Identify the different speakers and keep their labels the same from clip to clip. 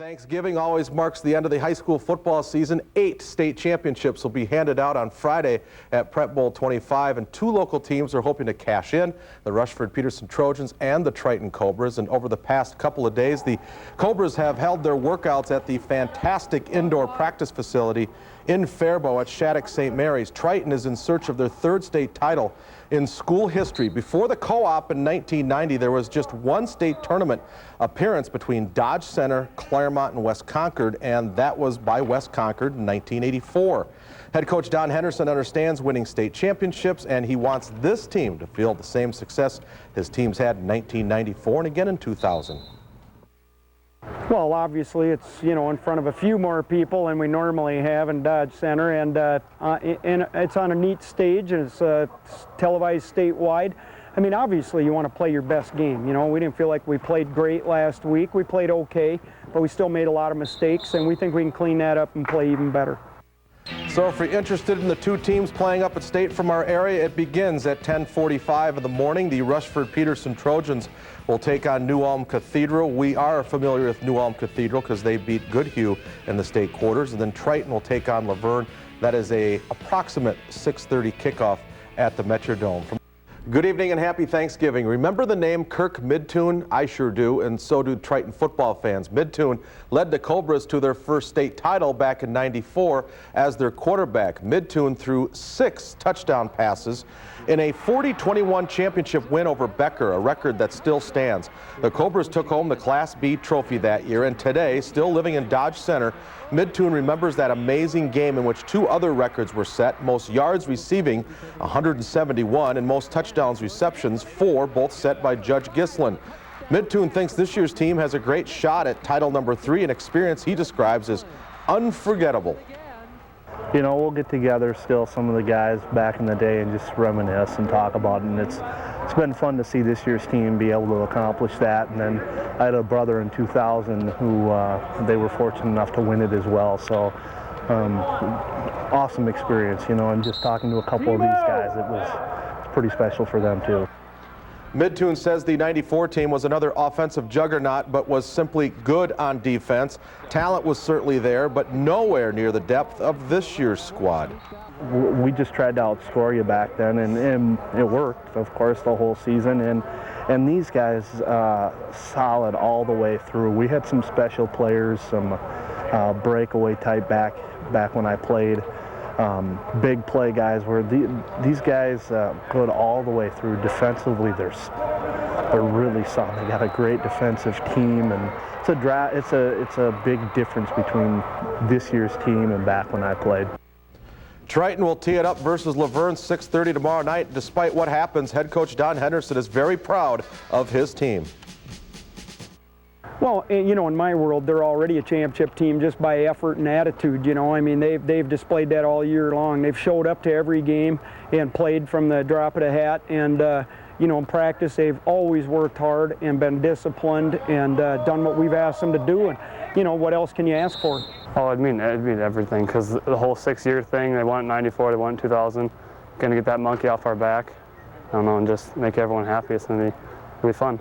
Speaker 1: Thanksgiving always marks the end of the high school football season. 8 state championships will be handed out on Friday at Prep Bowl 25, and 2 local teams are hoping to cash in, the Rushford-Peterson Trojans and the Triton Cobras. And over the past couple of days, the Cobras have held their workouts at the fantastic indoor practice facility in Faribault at Shattuck St. Mary's. Triton is in search of their 3rd state title in school history. Before the co-op in 1990, there was just 1 state tournament appearance between Dodge Center, Claremont, and West Concord, and that was by West Concord in 1984. Head coach Don Henderson understands winning state championships, and he wants this team to feel the same success his teams had in 1994 and again in 2000.
Speaker 2: Well, obviously it's, in front of a few more people than we normally have in Dodge Center, and it's on a neat stage, and it's televised statewide. I mean, obviously you want to play your best game. We didn't feel like we played great last week. We played okay, but we still made a lot of mistakes, and we think we can clean that up and play even better.
Speaker 1: So if you're interested in the 2 teams playing up at state from our area, it begins at 10:45 in the morning. The Rushford-Peterson Trojans will take on New Ulm Cathedral. We are familiar with New Ulm Cathedral because they beat Goodhue in the state quarters. And then Triton will take on Laverne. That is a approximate 6:30 kickoff at the Metrodome. Good evening and happy Thanksgiving. Remember the name Kirk Midtune? I sure do, and so do Triton football fans. Midtune led the Cobras to their 1st state title back in '94 as their quarterback. Midtune threw 6 touchdown passes in a 40-21 championship win over Becker, a record that still stands. The Cobras took home the Class B trophy that year, and today, still living in Dodge Center, Midtune remembers that amazing game in which 2 other records were set: most yards receiving, 171, and most touchdowns receptions, 4, both set by Judge Gislin. Midtune thinks this year's team has a great shot at title number 3, an experience he describes as unforgettable.
Speaker 3: We'll get together still, some of the guys back in the day, and just reminisce and talk about it. And it's been fun to see this year's team be able to accomplish that. And then I had a brother in 2000 who they were fortunate enough to win it as well. So awesome experience, and just talking to a couple of these guys, it's pretty special for them too.
Speaker 1: Midtune says the '94 team was another offensive juggernaut, but was simply good on defense. Talent was certainly there, but nowhere near the depth of this year's squad.
Speaker 3: We just tried to outscore you back then, and it worked, of course, the whole season. And these guys, solid all the way through. We had some special players, some breakaway type back when I played. Big play guys where these guys good all the way through. Defensively, they're really solid. They got a great defensive team, and it's a big difference between this year's team and back when I played.
Speaker 1: Triton will tee it up versus Laverne 6:30 tomorrow night. Despite what happens, head coach Don Henderson is very proud of his team.
Speaker 2: Well, in my world, they're already a championship team just by effort and attitude. I mean, they've displayed that all year long. They've showed up to every game and played from the drop of the hat. And in practice, they've always worked hard and been disciplined and done what we've asked them to do. And what else can you ask for?
Speaker 4: Oh, it'd mean everything, because the whole 6-year thing, they won in '94, they won in 2000. Gonna get that monkey off our back, I don't know, and just make everyone happy. It's gonna be fun.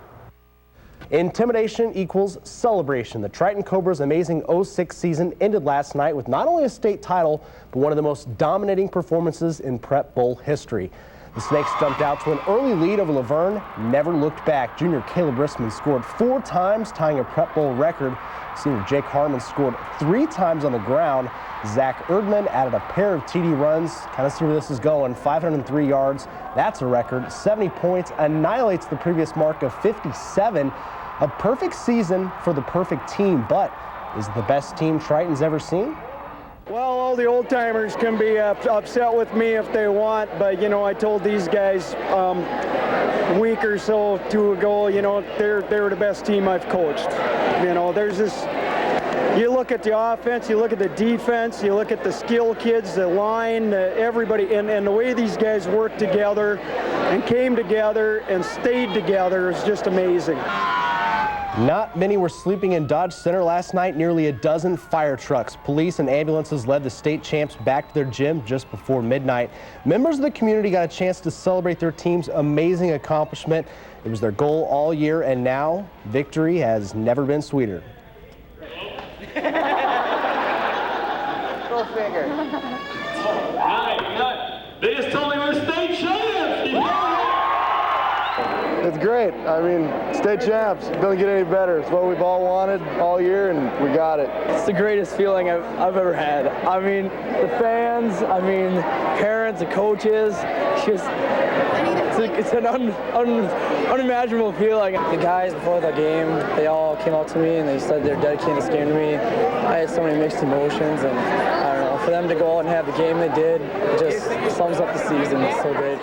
Speaker 5: Intimidation equals celebration. The Triton Cobras' amazing '06 season ended last night with not only a state title, but one of the most dominating performances in Prep Bowl history. The Snakes jumped out to an early lead over Laverne, never looked back. Junior Caleb Rissman scored 4 times, tying a Prep Bowl record. Senior Jake Harmon scored 3 times on the ground. Zach Erdman added a pair of TD runs. Kind of see where this is going. 503 yards, that's a record. 70 points, annihilates the previous mark of 57. A perfect season for the perfect team, but is it the best team Triton's ever seen?
Speaker 2: Well, all the old-timers can be upset with me if they want, but, I told these guys a week or so, 2 ago, they're the best team I've coached. There's this, you look at the offense, you look at the defense, you look at the skill kids, the line, everybody, and the way these guys worked together and came together and stayed together is just amazing.
Speaker 5: Not many were sleeping in Dodge Center last night. Nearly a dozen fire trucks, police, and ambulances led the state champs back to their gym just before midnight. Members of the community got a chance to celebrate their team's amazing accomplishment. It was their goal all year, and now victory has never been sweeter.
Speaker 6: figure.
Speaker 7: They just told me we're state champs!
Speaker 8: It's great. I mean, state champs. It doesn't get any better. It's what we've all wanted all year, and we got it.
Speaker 2: It's the greatest feeling I've ever had. I mean, the fans, I mean, parents, the coaches, it's an unimaginable feeling.
Speaker 9: The guys before the game, they all came out to me and they said they're dedicating this game to me. I had so many mixed emotions, and I don't know, for them to go out and have the game they did, it just sums up the season. It's so great.